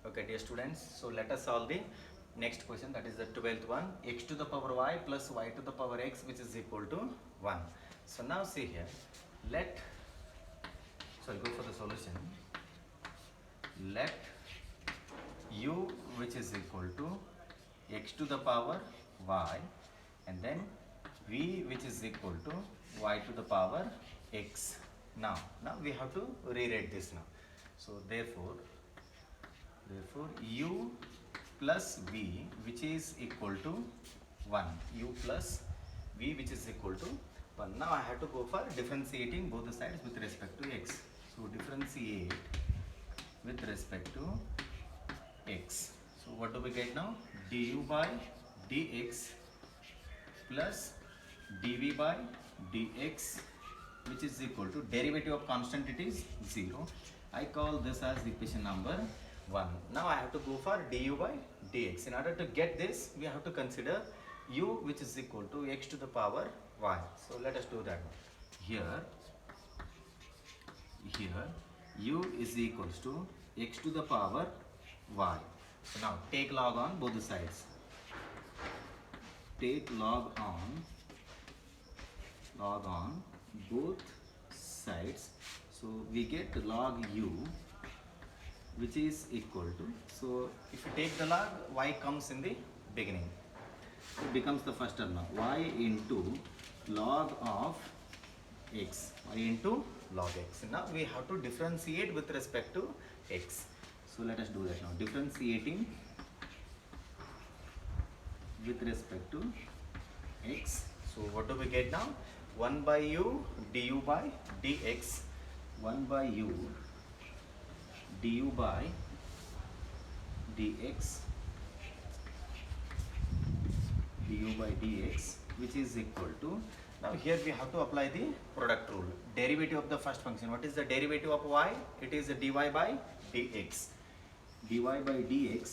Okay, dear students, so let us solve the next question, that is the 12th one, x to the power y plus y to the power x, which is equal to 1. So now see here, go for the solution. Let u, which is equal to x to the power y, and then v, which is equal to y to the power x. Now we have to rewrite this now. So therefore u plus v, which is equal to 1, u plus v, which is equal to 1. Now I have to go for differentiating both the sides with respect to x. So differentiate with respect to x. So what do we get now? Du by dx plus dv by dx, which is equal to derivative of constant, it is 0. I call this as equation number 1. Now I have to go for du by dx. In order to get this, we have to consider u, which is equal to x to the power y. So let us do that. Here u is equals to x to the power y. So now take log on both the sides. Take log on both sides. So we get log u, which is equal to, so if you take the log, y comes in the beginning. It becomes the first term now. Y into log of x. Y into log x. Now we have to differentiate with respect to x. So let us do that now. Differentiating with respect to x. So what do we get now? 1 by u du by dx. 1 by u du by dx, which is equal to, now here we have to apply the product rule. Derivative of the first function. What is the derivative of y? It is dy by dx. dy by dx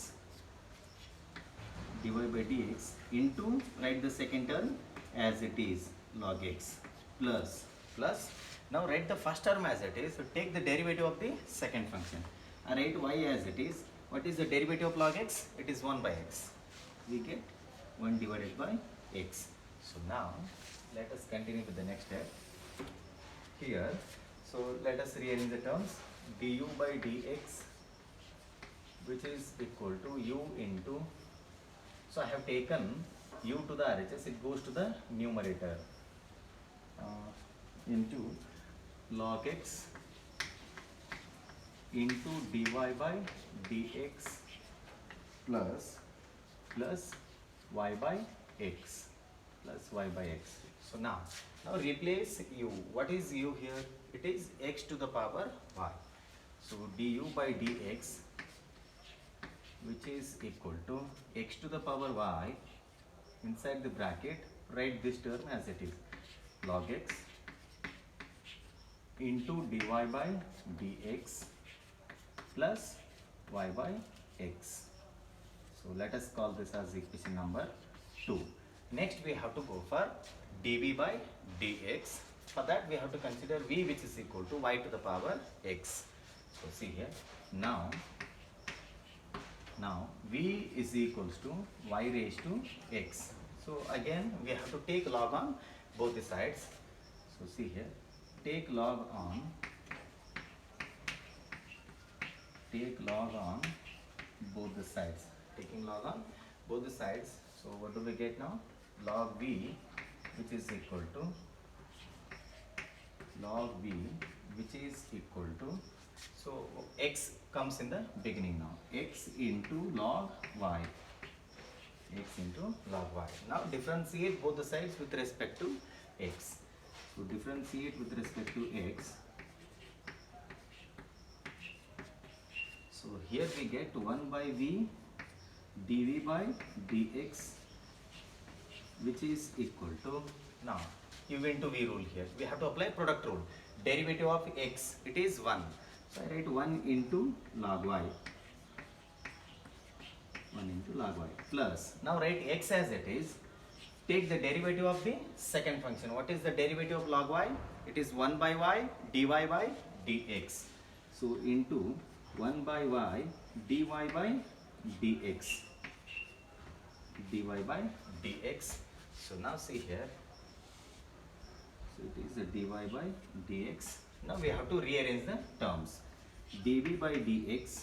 into, write the second term as it is, log x, plus, now write the first term as it is. So take the derivative of the second function. I write y as it is. What is the derivative of log x? It is 1 by x. We get 1 divided by x. So now let us continue with the next step. Here, so let us rearrange the terms. Du by dx, which is equal to u into, so I have taken u to the RHS, it goes to the numerator, into log x into dy by dx plus y by x, So now replace u. What is u here? It is x to the power y. So du by dx, which is equal to x to the power y, inside the bracket write this term as it is, log x into dy by dx plus y by x. So let us call this as equation number 2. Next we have to go for dv by dx. For that we have to consider v, which is equal to y to the power x. So see here, now v is equals to y raised to x. So again we have to take log on both the sides. So see here, take log on both the sides. Taking log on both the sides. So what do we get now? Log v, which is equal to so x comes in the beginning now. X into log y. Now differentiate both the sides with respect to x. So differentiate with respect to x. So here we get 1 by v dv by dx, which is equal to, now u into v rule here. We have to apply product rule. Derivative of x, it is 1. So I write 1 into log y. Plus, now write x as it is. Take the derivative of the second function. What is the derivative of log y? It is 1 by y dy by dx. So into 1 by y dy by dx, dy by dx. So now see here, so it is a dy by dx. Now we have to rearrange the terms. dv by dx,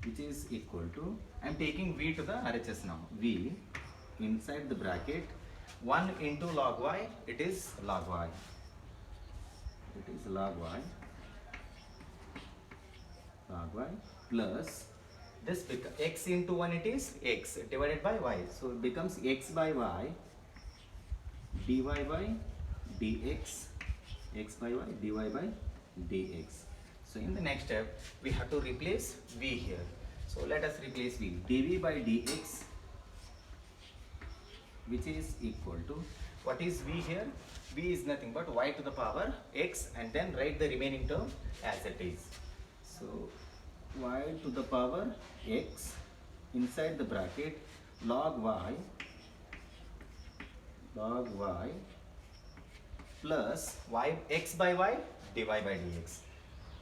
which is equal to, I am taking v to the RHS now, v inside the bracket 1 into log y, it is log y, it is log y plus this x into 1, it is x divided by y, so it becomes x by y dy by dx, x by y dy by dx. So in the next step we have to replace v here, so let us replace v, dv by dx, which is equal to, what is v here? V is nothing but y to the power x, and then write the remaining term as it is. So y to the power x inside the bracket log y plus y, x by y dy by dx,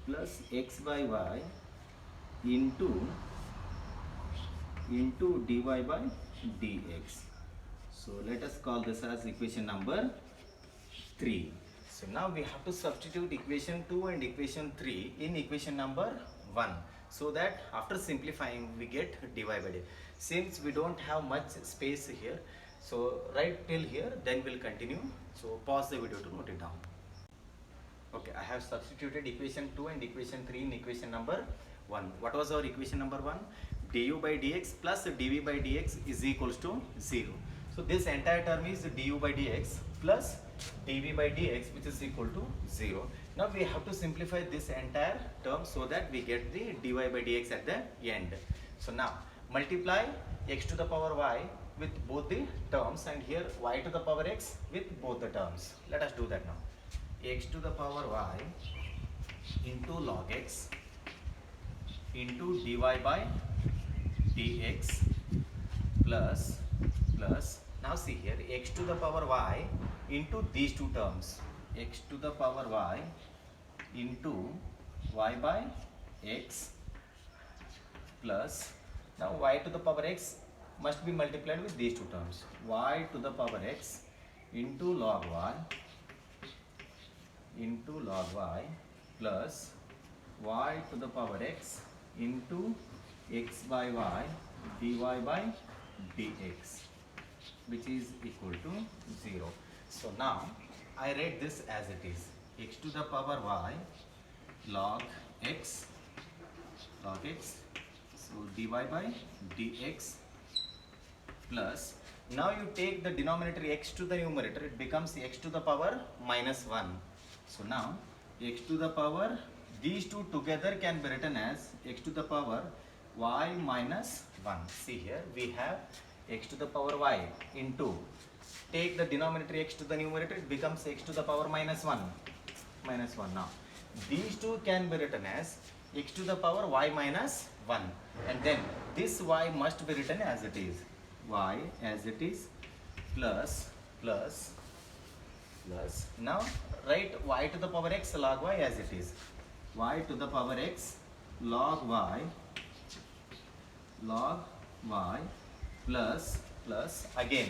plus x by y into dy by dx. So let us call this as equation number 3. So now we have to substitute equation 2 and equation 3 in equation number 1, so that after simplifying we get dy by dx. Since we don't have much space here, so right till here, then we'll continue. So pause the video to note it down. Okay, I have substituted equation 2 and equation 3 in equation number 1. What was our equation number 1? du by dx plus dv by dx is equals to 0. So this entire term is du by dx plus dv by dx, which is equal to 0. Now we have to simplify this entire term so that we get the dy by dx at the end. So now multiply x to the power y with both the terms, and here y to the power x with both the terms. Let us do that now. X to the power y into log x into dy by dx plus now see here, x to the power y into these two terms, x to the power y into y by x plus, now y to the power x must be multiplied with these two terms, y to the power x into log y plus y to the power x into x by y dy by dx, which is equal to 0. So now I write this as it is, x to the power y log x, so dy by dx plus, now you take the denominator x to the numerator, it becomes x to the power minus 1. So now x to the power, these two together can be written as x to the power y minus 1. See here we have x to the power y into, take the denominator x to the numerator, it becomes x to the power minus 1. Now these two can be written as x to the power y minus 1, and then this y must be written as it is, y as it is plus now write y to the power x log y as it is, y to the power x log y plus again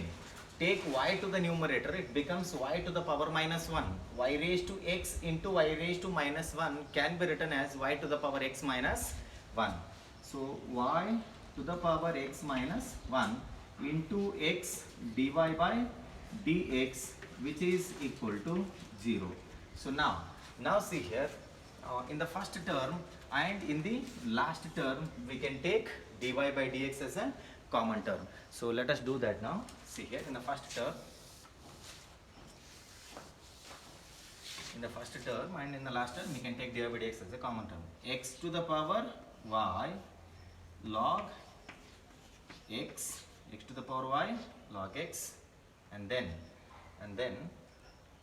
take y to the numerator, it becomes y to the power minus 1, y raised to x into y raised to minus 1 can be written as y to the power x minus 1. So y to the power x minus 1 into x dy by dx, which is equal to 0. So now see here, in the first term and in the last term we can take dy by dx as a common term. So let us do that now. See here, in the first term and in the last term we can take dy by dx as a common term. X to the power y log x, x to the power y log x, and then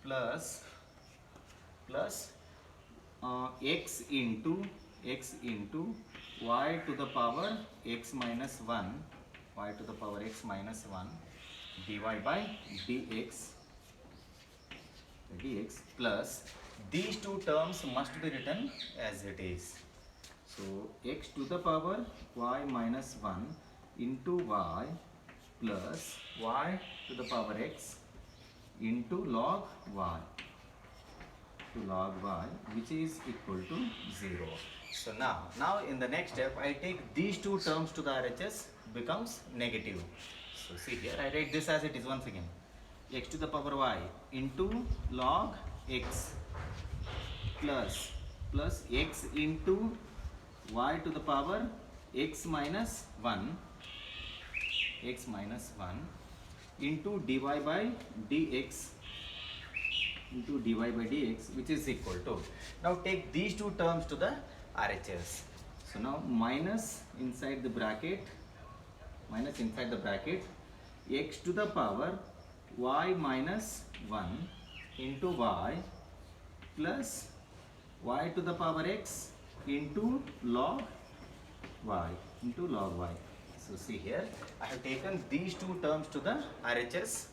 plus x into y to the power x minus 1, y to the power x minus 1 dy by dx plus these two terms must be written as it is. So x to the power y minus 1 into y plus y to the power x into log y which is equal to 0. So now in the next step I take these two terms to the RHS becomes negative. So see here I write this as it is once again, x to the power y into log x plus x into y to the power x minus 1 into dy by dx which is equal to, now take these two terms to the RHS. So now minus inside the bracket x to the power y minus 1 into y plus y to the power x into log y So see here I have taken these two terms to the RHS,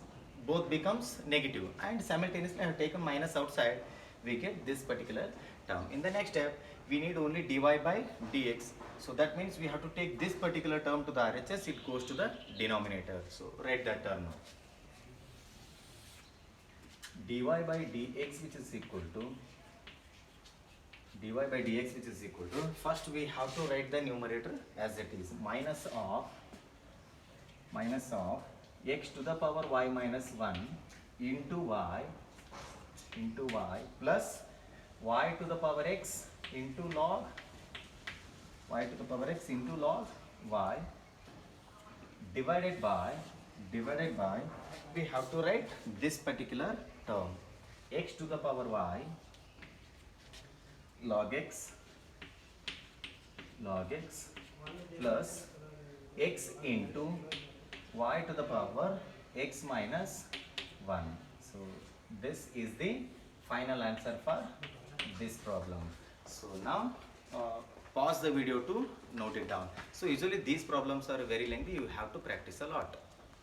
both becomes negative, and simultaneously I have taken minus outside, we get this particular term. In the next step we need only dy by dx, so that means we have to take this particular term to the RHS, it goes to the denominator. So write that term now, dy by dx which is equal to first we have to write the numerator as it is, minus of x to the power y minus 1 into y plus y to the power x into log y divided by we have to write this particular term, x to the power y log x plus x into y to the power x minus 1. So this is the final answer for this problem. So now pause the video to note it down. So usually these problems are very lengthy, you have to practice a lot.